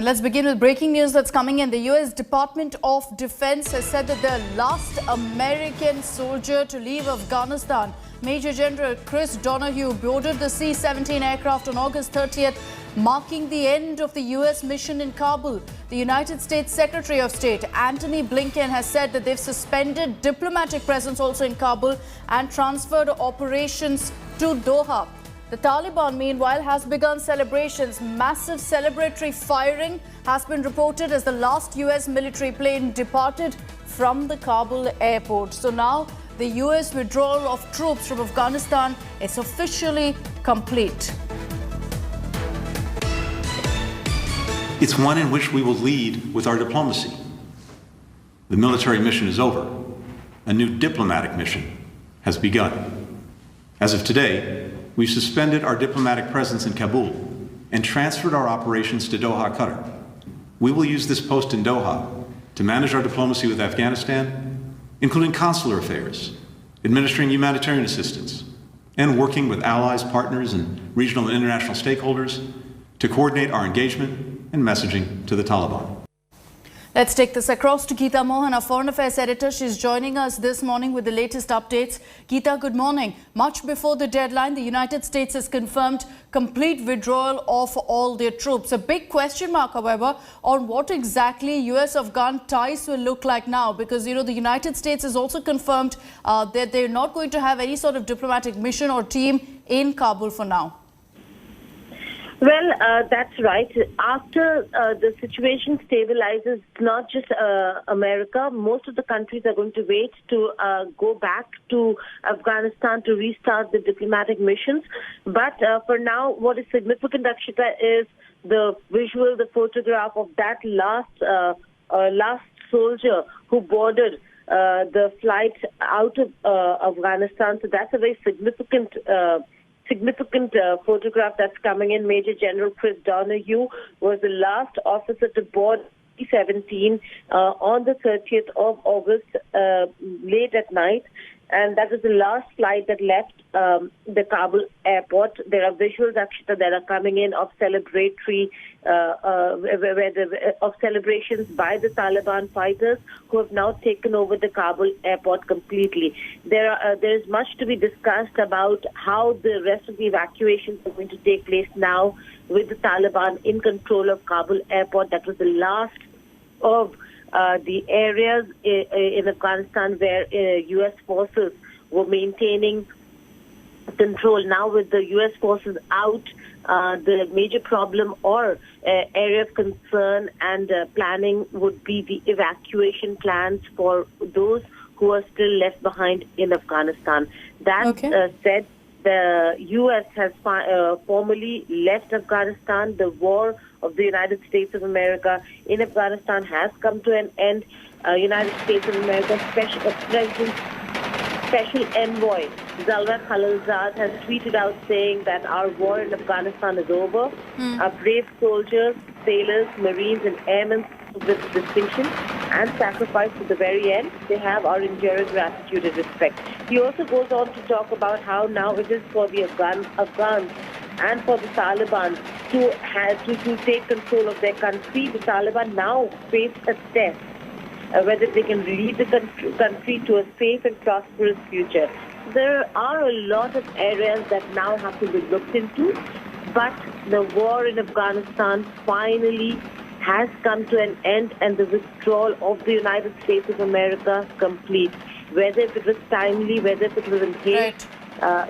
And let's begin with breaking news that's coming in. The U.S. Department of Defense has said that the last American soldier to leave Afghanistan, Major General Chris Donahue, boarded the C-17 aircraft on August 30th, marking the end of the U.S. mission in Kabul. The United States Secretary of State, Antony Blinken, has said that they've suspended diplomatic presence also in Kabul and transferred operations to Doha. The Taliban, meanwhile, has begun celebrations. Massive celebratory firing has been reported as the last U.S. military plane departed from the Kabul airport. So now the U.S. withdrawal of troops from Afghanistan is officially complete. It's one in which we will lead with our diplomacy. The military mission is over. A new diplomatic mission has begun. As of today, we've suspended our diplomatic presence in Kabul and transferred our operations to Doha, Qatar. We will use this post in Doha to manage our diplomacy with Afghanistan, including consular affairs, administering humanitarian assistance, and working with allies, partners, and regional and international stakeholders to coordinate our engagement and messaging to the Taliban. Let's take this across to Geeta Mohan, our Foreign Affairs editor. She's joining us this morning with the latest updates. Geeta, good morning. Much before the deadline, the United States has confirmed complete withdrawal of all their troops. A big question mark, however, on what exactly US-Afghan ties will look like now, because, you know, the United States has also confirmed that they're not going to have any sort of diplomatic mission or team in Kabul for now. Well, that's right. After the situation stabilizes, not just America, most of the countries are going to wait to go back to Afghanistan to restart the diplomatic missions. But for now, what is significant, Akshita, is the visual, the photograph of that last soldier who boarded the flight out of Afghanistan. So that's a very significant photograph that's coming in. Major General Chris Donahue was the last officer to board C-17 on the 30th of August, late at night. And that was the last flight that left the Kabul airport. There are visuals, Akshita, that are coming in of celebrations by the Taliban fighters who have now taken over the Kabul airport completely. There is much to be discussed about how the rest of the evacuations are going to take place now with the Taliban in control of Kabul airport. That was the last of the areas in Afghanistan where U.S. forces were maintaining control. Now with the U.S. forces out, the major problem or area of concern and planning would be the evacuation plans for those who are still left behind in Afghanistan. That said, the U.S. has formally left Afghanistan. The war of the United States of America in Afghanistan has come to an end. United States of America Special Envoy Zalmay Khalilzad has tweeted out saying that our war in Afghanistan is over. Our brave soldiers, sailors, Marines, and airmen with distinction and sacrifice to the very end, they have our enduring gratitude and respect. He also goes on to talk about how now it is for the Afghans and for the Taliban to take control of their country. The Taliban now face a test, whether they can lead the country to a safe and prosperous future. There are a lot of areas that now have to be looked into, but the war in Afghanistan finally has come to an end and the withdrawal of the United States of America complete. Whether if it was timely, whether if it was in haste,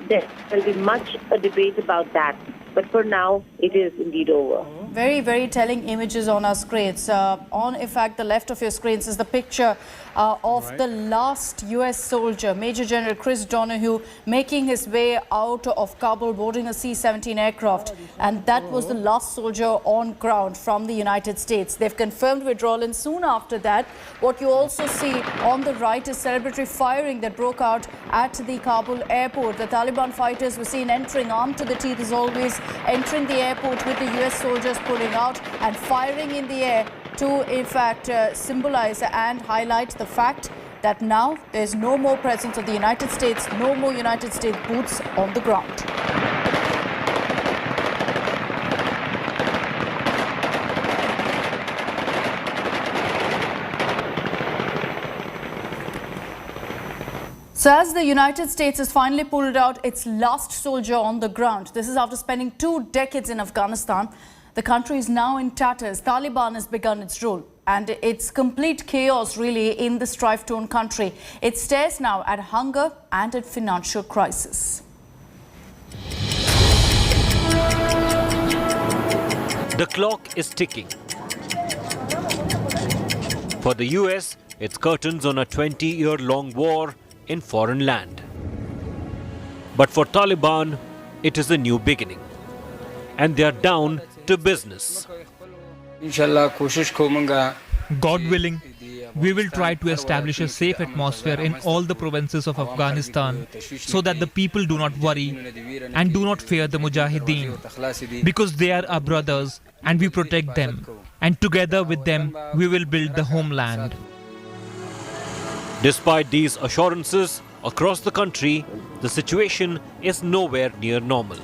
there will be much a debate about that. But for now, it is indeed over. Very, very telling images on our screens. In fact, the left of your screens is the picture of the last U.S. soldier, Major General Chris Donahue, making his way out of Kabul, boarding a C-17 aircraft. And that was the last soldier on ground from the United States. They've confirmed withdrawal, and soon after that, what you also see on the right is celebratory firing that broke out at the Kabul airport. The Taliban fighters were seen entering, armed to the teeth as always, entering the airport with the U.S. soldiers pulling out and firing in the air to, in fact, symbolize and highlight the fact that now there's no more presence of the United States, no more United States boots on the ground. So as the United States has finally pulled out its last soldier on the ground, this is after spending 2 decades in Afghanistan, the country is now in tatters. Taliban has begun its rule and it's complete chaos really in the strife-torn country. It stares now at hunger and at financial crisis. The clock is ticking. For the US, it's curtains on a 20-year-long war in foreign land. But for Taliban, it is a new beginning. And they are down to business. God willing, we will try to establish a safe atmosphere in all the provinces of Afghanistan so that the people do not worry and do not fear the Mujahideen, because they are our brothers and we protect them, and together with them we will build the homeland. Despite these assurances, across the country, the situation is nowhere near normal.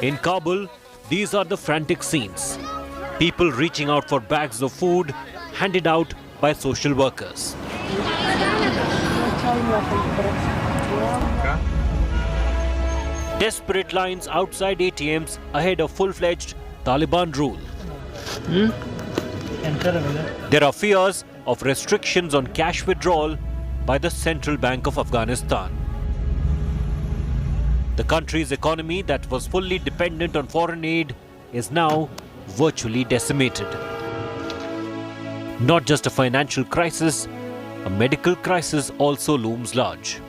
In Kabul, these are the frantic scenes. People reaching out for bags of food handed out by social workers. Desperate lines outside ATMs ahead of full-fledged Taliban rule. There are fears of restrictions on cash withdrawal by the Central Bank of Afghanistan. The country's economy that was fully dependent on foreign aid is now virtually decimated. Not just a financial crisis, a medical crisis also looms large.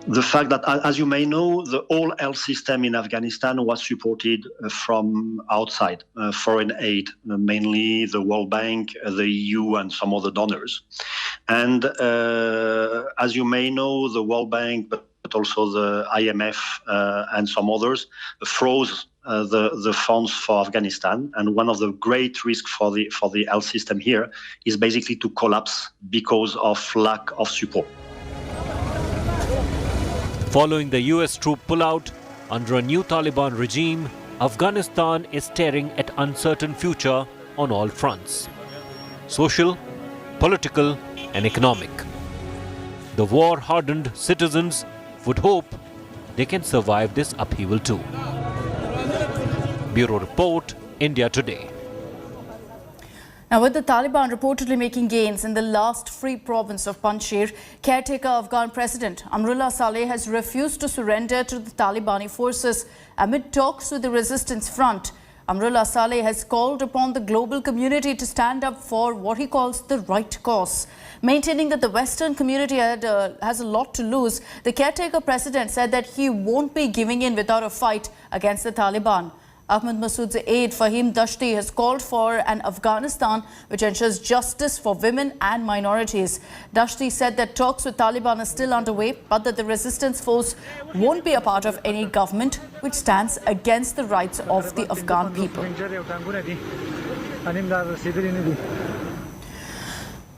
The fact that, as you may know, the whole health system in Afghanistan was supported from outside, foreign aid, mainly the World Bank, the EU, and some other donors. And as you may know, the World Bank, but also the IMF and some others, froze the funds for Afghanistan. And one of the great risks for the health system here is basically to collapse because of lack of support. Following the US troop pullout under a new Taliban regime, Afghanistan is staring at uncertain future on all fronts: social, political, and economic. The war-hardened citizens would hope they can survive this upheaval too. Bureau Report, India Today. Now, with the Taliban reportedly making gains in the last free province of Panjshir, caretaker Afghan President Amrullah Saleh has refused to surrender to the Talibani forces amid talks with the resistance front. Amrullah Saleh has called upon the global community to stand up for what he calls the right cause. Maintaining that the Western community has a lot to lose, the caretaker president said that he won't be giving in without a fight against the Taliban. Ahmad Massoud's aide Fahim Dashti has called for an Afghanistan which ensures justice for women and minorities. Dashti said that talks with Taliban are still underway, but that the resistance force won't be a part of any government which stands against the rights of the Afghan people.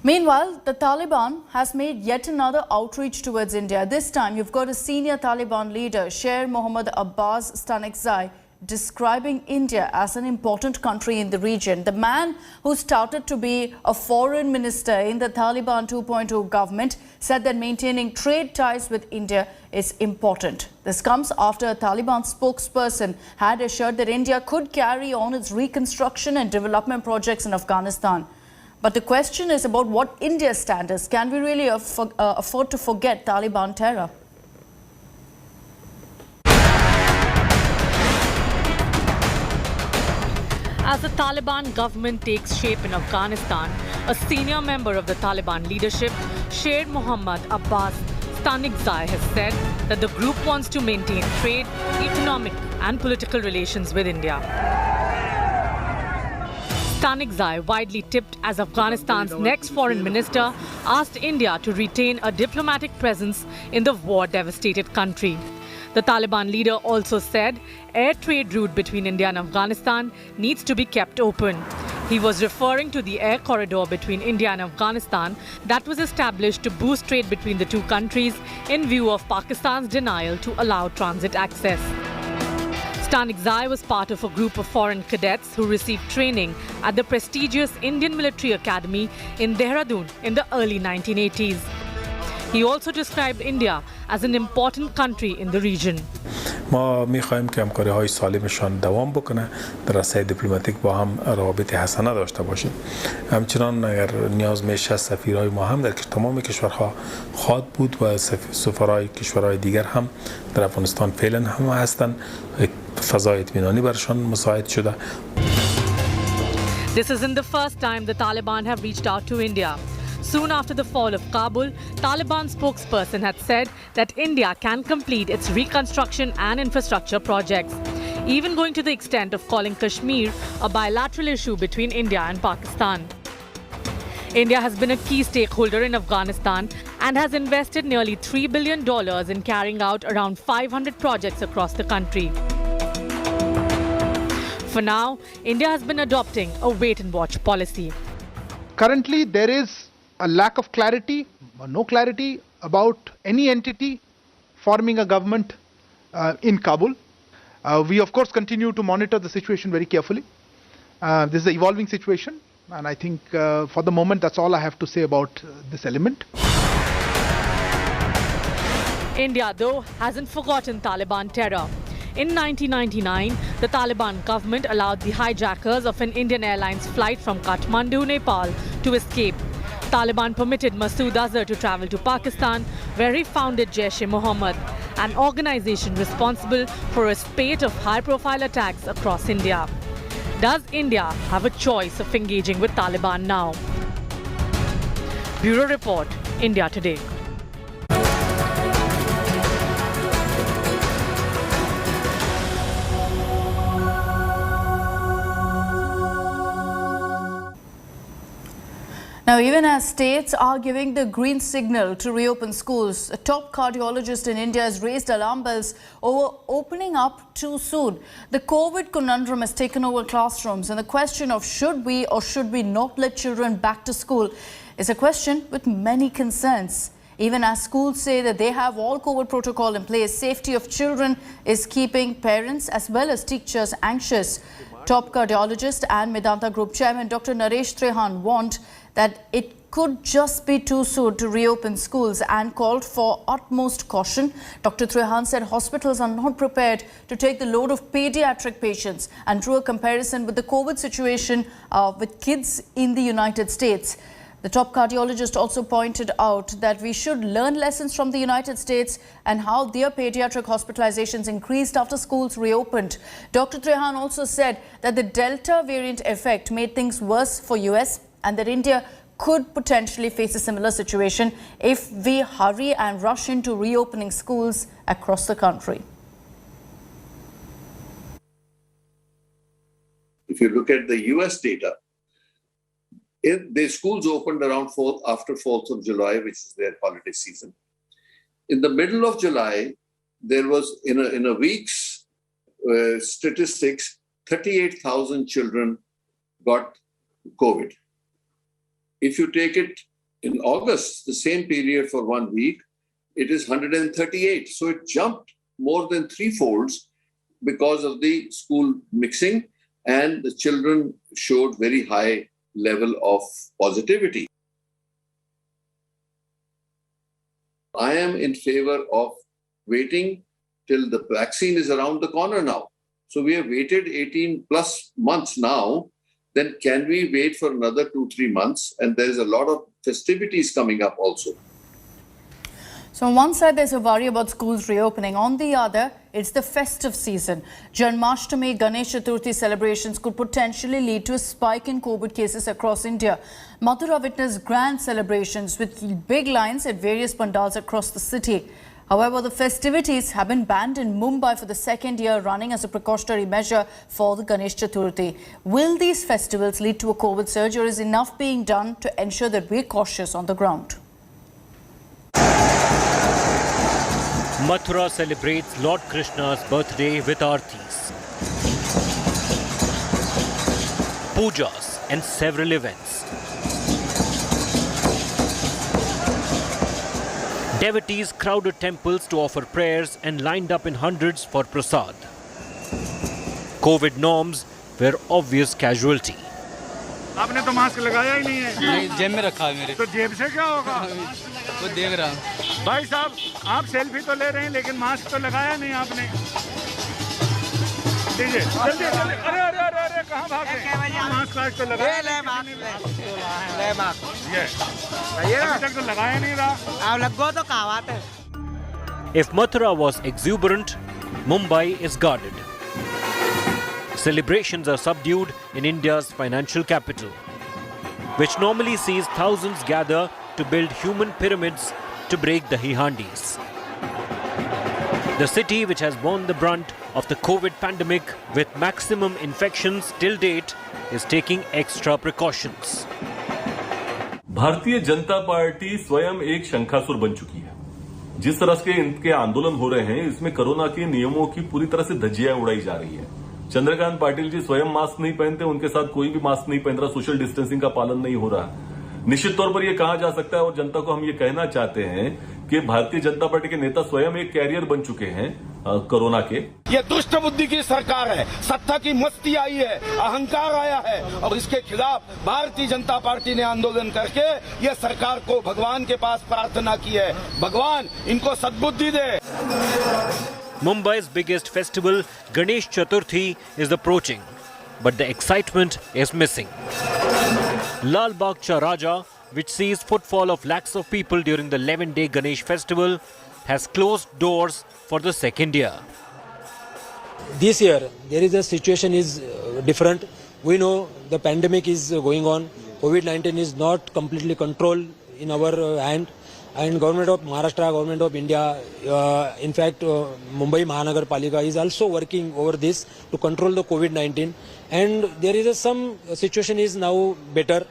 Meanwhile, the Taliban has made yet another outreach towards India. This time, you've got a senior Taliban leader, Sher Mohammad Abbas Stanekzai, describing India as an important country in the region. The man who started to be a foreign minister in the Taliban 2.0 government said that maintaining trade ties with India is important. This comes after a Taliban spokesperson had assured that India could carry on its reconstruction and development projects in Afghanistan. But the question is about what India's standards. Can we really afford to forget Taliban terror? As the Taliban government takes shape in Afghanistan, a senior member of the Taliban leadership, Sher Mohammad Abbas Stanekzai, has said that the group wants to maintain trade, economic and political relations with India. Stanekzai, widely tipped as Afghanistan's next foreign minister, asked India to retain a diplomatic presence in the war-devastated country. The Taliban leader also said air trade route between India and Afghanistan needs to be kept open. He was referring to the air corridor between India and Afghanistan that was established to boost trade between the two countries in view of Pakistan's denial to allow transit access. Stanik Zai was part of a group of foreign cadets who received training at the prestigious Indian Military Academy in Dehradun in the early 1980s. He also described India as an important country in the region. ما می‌خوایم که همکاری‌های سالمشان دوام بکنه در راسته دیپلماتیک با هم روابط حسنه داشته باشیم. همچنان اگر نیاز میشه سفیرای ما هم در تمام کشورها خواهد بود و سفرای کشورهای دیگر هم در افغانستان فعلا هم هستند. فضای اطمینانی برشان مساعد شده. This isn't the first time the Taliban have reached out to India. Soon after the fall of Kabul, Taliban spokesperson had said that India can complete its reconstruction and infrastructure projects, even going to the extent of calling Kashmir a bilateral issue between India and Pakistan. India has been a key stakeholder in Afghanistan and has invested nearly $3 billion in carrying out around 500 projects across the country. For now, India has been adopting a wait-and-watch policy. Currently, there is a lack of clarity, or no clarity about any entity forming a government in Kabul. We of course continue to monitor the situation very carefully. This is an evolving situation, and I think for the moment that's all I have to say about this element. India, though, hasn't forgotten Taliban terror. In 1999, the Taliban government allowed the hijackers of an Indian Airlines flight from Kathmandu, Nepal, to escape. Taliban permitted Masood Azhar to travel to Pakistan, where he founded Jaish-e-Mohammed, an organization responsible for a spate of high-profile attacks across India. Does India have a choice of engaging with Taliban now? Bureau Report, India Today. Now, even as states are giving the green signal to reopen schools, a top cardiologist in India has raised alarm bells over opening up too soon. The COVID conundrum has taken over classrooms, and the question of should we or should we not let children back to school is a question with many concerns. Even as schools say that they have all COVID protocol in place, safety of children is keeping parents as well as teachers anxious. Top cardiologist and Medanta Group Chairman Dr. Naresh Trehan warned that it could just be too soon to reopen schools and called for utmost caution. Dr. Trehan said hospitals are not prepared to take the load of pediatric patients and drew a comparison with the COVID situation with kids in the United States. The top cardiologist also pointed out that we should learn lessons from the United States and how their pediatric hospitalizations increased after schools reopened. Dr. Trehan also said that the Delta variant effect made things worse for US and that India could potentially face a similar situation if we hurry and rush into reopening schools across the country. If you look at the US data, the schools opened around after 4th of July, which is their holiday season. In the middle of July, there was, in a week's statistics, 38,000 children got COVID. If you take it in August, the same period for 1 week, it is 138. So it jumped more than threefolds because of the school mixing, and the children showed very high level of positivity. I am in favor of waiting till the vaccine is around the corner now. So we have waited 18 plus months now. Then can we wait for another 2-3 months? And there's a lot of festivities coming up also. So on one side, there's a worry about schools reopening. On the other, it's the festive season. Janmashtami, Ganesh Chaturthi celebrations could potentially lead to a spike in COVID cases across India. Mathura witnessed grand celebrations with big lines at various pandals across the city. However, the festivities have been banned in Mumbai for the second year running as a precautionary measure for the Ganesh Chaturthi. Will these festivals lead to a COVID surge, or is enough being done to ensure that we're cautious on the ground? Mathura celebrates Lord Krishna's birthday with aartis, pujas and several events. Devotees crowded temples to offer prayers and lined up in hundreds for prasad. COVID norms were obvious casualty. आपने तो mask लगाया ही नहीं है। नहीं, जेब में रखा है मेरे। तो जेब से क्या होगा? वो देख रहा हूँ। भाई साहब, आप सेल्फी तो ले रहे हैं लेकिन मास्क तो लगाया नहीं आपने। दीजिए, जल्दी जल्दी। अरे अरे अरे अरे कहाँ भाग गए? मास्क आज तो लगाया। ले मास्क। ये अभी तक तो लगाया नहीं रहा। आप लगो तो कहावत है। If Mathura was exuberant, Mumbai is guarded. Celebrations are subdued in India's financial capital, which normally sees thousands gather to build human pyramids to break the Hihandis. The city, which has borne the brunt of the COVID pandemic with maximum infections till date, is taking extra precautions. Bharatiya Janata party स्वयं एक शंखासुर बन चुकी है। जिस तरह के इनके आंदोलन हो रहे हैं, इसमें कोरोना के नियमों की पूरी तरह से धज्जियां उड़ाई जा रही है। चंद्रकांत पाटिल जी स्वयं मास्क नहीं पहनते, उनके साथ कोई भी मास्क नहीं पहन रहा, सोशल डिस्टेंसिंग का पालन नहीं हो रहा। निश्चित तौर पर यह कहा जा सकता है और जनता को हम ये कहना चाहते हैं कि भारतीय जनता पार्टी के नेता स्वयं एक कैरियर बन चुके हैं कोरोना के। ये दुष्ट बुद्धि की सरकार है, सत्ता की मस्ती आई है, अहंकार आया है और इसके खिलाफ भारतीय जनता पार्टी ने आंदोलन करके ये सरकार को भगवान के पास प्रार्थना की है, भगवान इनको सद्बुद्धि दे। Mumbai's biggest festival, Ganesh Chaturthi, is approaching, but the excitement is missing. Lal Bagh Cha Raja, which sees footfall of lakhs of people during the 11-day Ganesh festival, has closed doors for the second year. This year, there is a situation is different. We know the pandemic is going on. COVID-19 is not completely controlled in our hand. And government of Maharashtra, government of India, in fact, Mumbai Mahanagar Palika is also working over this to control the COVID-19. And there is some situation is now better.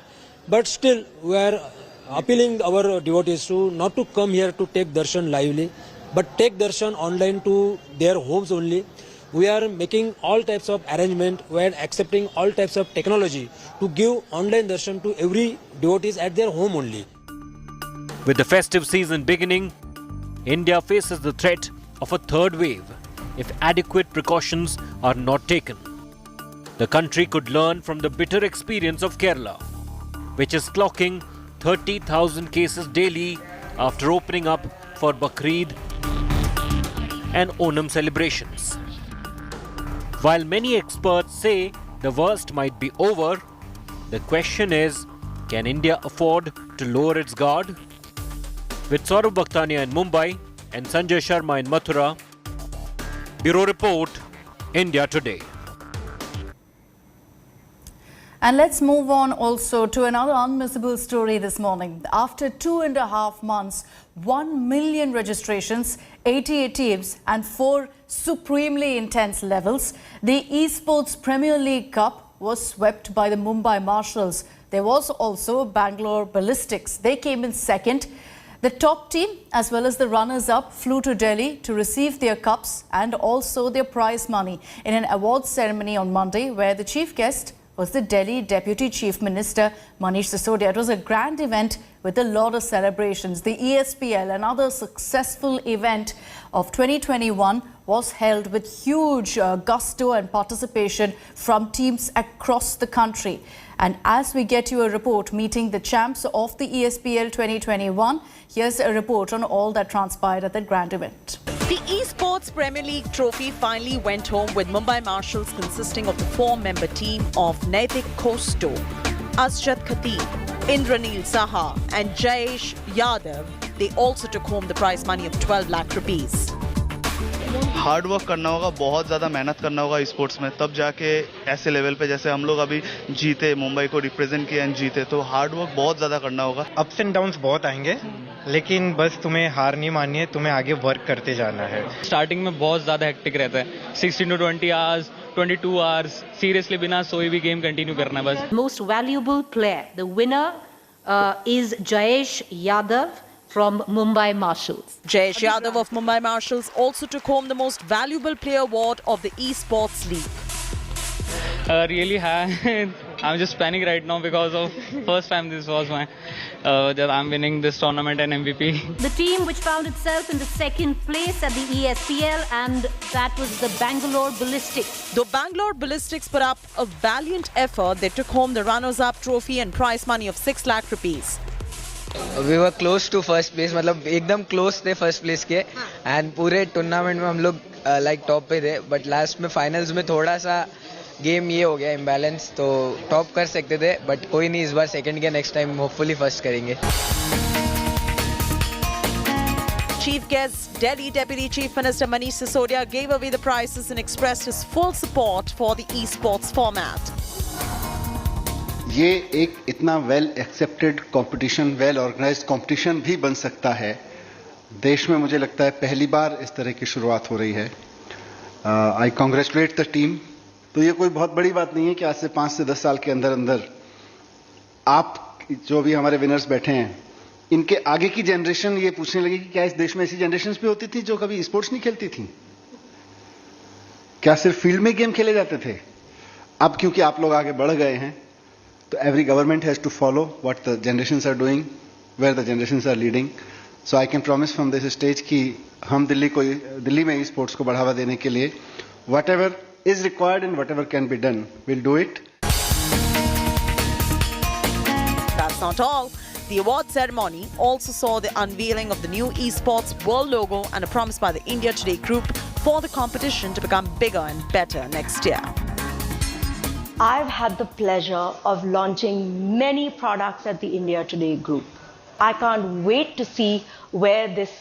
But still, we are appealing our devotees to not to come here to take darshan lively, but take darshan online to their homes only. We are making all types of arrangement. We are accepting all types of technology to give online darshan to every devotees at their home only. With the festive season beginning, India faces the threat of a third wave if adequate precautions are not taken. The country could learn from the bitter experience of Kerala, which is clocking 30,000 cases daily after opening up for Bakrid and Onam celebrations. While many experts say the worst might be over, the question is, can India afford to lower its guard? With Saurabh Bakhtania in Mumbai and Sanjay Sharma in Mathura, Bureau Report, India Today. And let's move on also to another unmissable story this morning. After 2.5 months, 1 million registrations, 88 teams and 4 supremely intense levels, the Esports Premier League Cup was swept by the Mumbai Marshals. There was also Bangalore Ballistics. They came in second. The top team as well as the runners-up flew to Delhi to receive their cups and also their prize money in an awards ceremony on Monday, where the chief guest was the Delhi Deputy Chief Minister Manish Sisodia. It was a grand event with a lot of celebrations. The ESPL, another successful event of 2021, was held with huge gusto and participation from teams across the country. And as we get you a report meeting the champs of the ESPL 2021, here's a report on all that transpired at the grand event. The Esports Premier League trophy finally went home with Mumbai Marshals consisting of the 4-member team of Naitik Khosto, Asjad Khatib, Indranil Saha and Jayesh Yadav. They also took home the prize money of 12 lakh rupees. Hard work करना होगा, बहुत ज़्यादा मेहनत करना होगा sports में, तब जाके ऐसे लेवल पे जैसे हम लोग अभी जीते, मुंबई को रिप्रेजेंट किया एंड जीते, तो हार्ड वर्क बहुत ज़्यादा करना होगा. अप्स एंड डाउन्स बहुत आएंगे, लेकिन बस तुम्हें हार नहीं माननी है, तुम्हें आगे वर्क करते जाना है. स्टार्टिंग में बहुत ज़्यादा हेक्टिक रहता है, 16 to 20 hours, 22 hours, सीरियसली बिना सोए भी गेम कंटिन्यू करना है बस. Most valuable player, the winner is Jayesh Yadav from Mumbai Marshals. Jayesh Yadav of Mumbai Marshals also took home the most valuable player award of the Esports League. Really, I'm just panicking right now because of first time this was my that I'm winning this tournament and MVP. The team which found itself in the second place at the ESPL, and that was the Bangalore Ballistics. Though Bangalore Ballistics put up a valiant effort, they took home the runners-up trophy and prize money of 6 lakh rupees. We were close to first place, मतलब एकदम close थे first place के, and पूरे tournament में हम लोग like top पे थे, but last में finals में थोड़ा सा game ये हो गया imbalance, तो top कर सकते थे, but कोई नहीं, इस बार second के next time hopefully first करेंगे. Chief guest, Delhi Deputy Chief Minister Manish Sisodia gave away the prizes and expressed his full support for the esports format. ये एक इतना well accepted competition, well organised competition भी बन सकता है. देश में मुझे लगता है पहली बार इस तरह की शुरुआत हो रही है. आई कांग्रेचुलेट द टीम. तो ये कोई बहुत बड़ी बात नहीं है कि आज से 5 से 10 साल के अंदर अंदर आप जो भी हमारे विनर्स बैठे हैं, इनके आगे की जनरेशन ये पूछने लगी कि क्या इस देश में ऐसी जनरेशंस भी होती थी जो कभी स्पोर्ट्स नहीं खेलती थी? क्या सिर्फ फील्ड में गेम खेले जाते थे? अब क्योंकि आप लोग आगे बढ़ गए हैं, so every government has to follow what the generations are doing, where the generations are leading. So I can promise from this stage कि हम दिल्ली में e-sports को बढ़ावा देने के लिए whatever is required and whatever can be done, we'll do it. That's not all. The award ceremony also saw the unveiling of the new Esports World logo and a promise by the India Today group for the competition to become bigger and better next year. I've had the pleasure of launching many products at the India Today group. I can't wait to see where this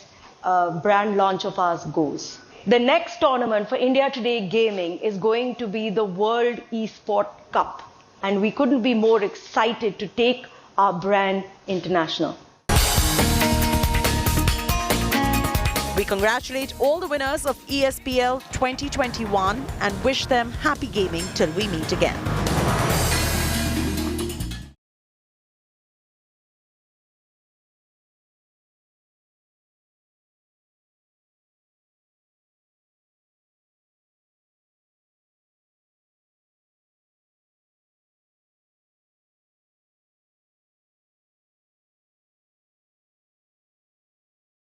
brand launch of ours goes. The next tournament for India Today Gaming is going to be the World Esport Cup, and we couldn't be more excited to take our brand international. We congratulate all the winners of ESPL 2021 and wish them happy gaming till we meet again.